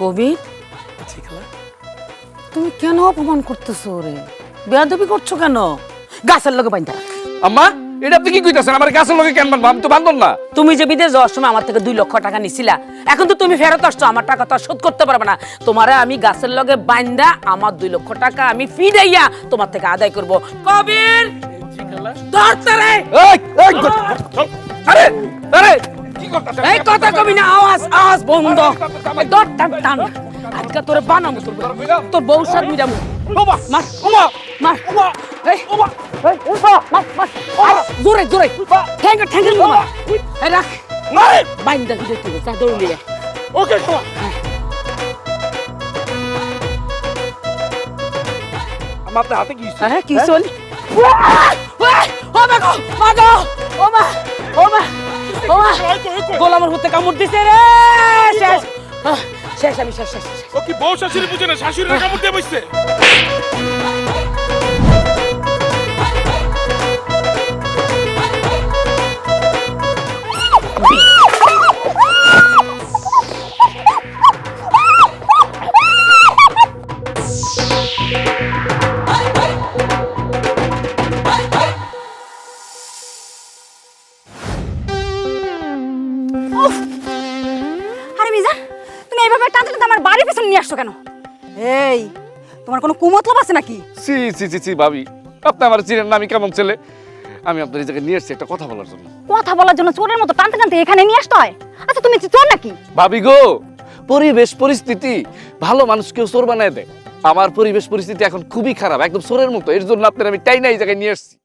কবির, তুমি কেন অপমান করতেছো রে? বেয়াদবি করছো কেন? গাছের লগে বাইন্ধা রাখ। আম্মা, এটা আপনি কি কইতাছেন? আমার গাছের লগে কেন বানবো? আমি তো বান্ধব না। তুমি যে বিদেশ যাওয়ার সময় আমার থেকে 2 লক্ষ টাকা নিছিলা, এখন তো তুমি ফেরত আসছো, আমার টাকা তো আর শোধ করতে পারবে না। তোমারে আমি গাছের লগে বাইন্ধা আমার 2 লক্ষ টাকা আমি ফিরাইয়া তোমার থেকে আদায় করব। কবির, ধরতারে! এই এই আরে আরে কি করতাছেন? এই কথা কবি না, আওয়াজ বন্ধ। এই ধর, টান টান। আজকে তোরে বানাবো, তোর বউ সাথ মিলামু। ওমা মার, ওমা মার। ওমা এই, ওমা এই, মার, মার। জোরে জোরে ঠ্যাঙ্গে মার। এই রাখ, মারে বাইন্দা দিতে তুই যা দৌড় নিয়ে। ওকে ওমা আম্মা, আপনার হাতে কি হইছে? হ্যাঁ কি চল? ও মা গো, মা গো, ও মা, ও মা, ও মা। গোলামের হতে কামড় দিছে রে। শেষ, শেষ, আমি শেষ শেষ শেষ। ও কি বউ শাশুড়ি বুঝে না, শাশুড়ির কামড় দিয়ে বসছে। আরে মিজান, তুমি এইভাবে টানতে টানতে আমার বাড়ির পেছনে নিয়ে আসছো কেন? এই, তোমার কোনো কুমতলব আছে নাকি? সি সি সি সি ভাবি, আপনি আমার চিনেন না আমি কেমন ছেলে? আমি আপনার এই জায়গায় নিয়ে এসেছি একটা কথা বলার জন্য। কথা বলার জন্য চোরের মতো টানতে টানতে এখানে নিয়ে আসতে হয়? আচ্ছা, তুমি কি চোর নাকি? ভাবি গো, পরিবেশ পরিস্থিতি ভালো মানুষকেও চোর বানায় দেয়। আমার পরিবেশ পরিস্থিতি এখন খুবই খারাপ, একদম চোরের মতো। এর জন্য আপনার আমি টাইনা এই জায়গায় নিয়ে এসেছি।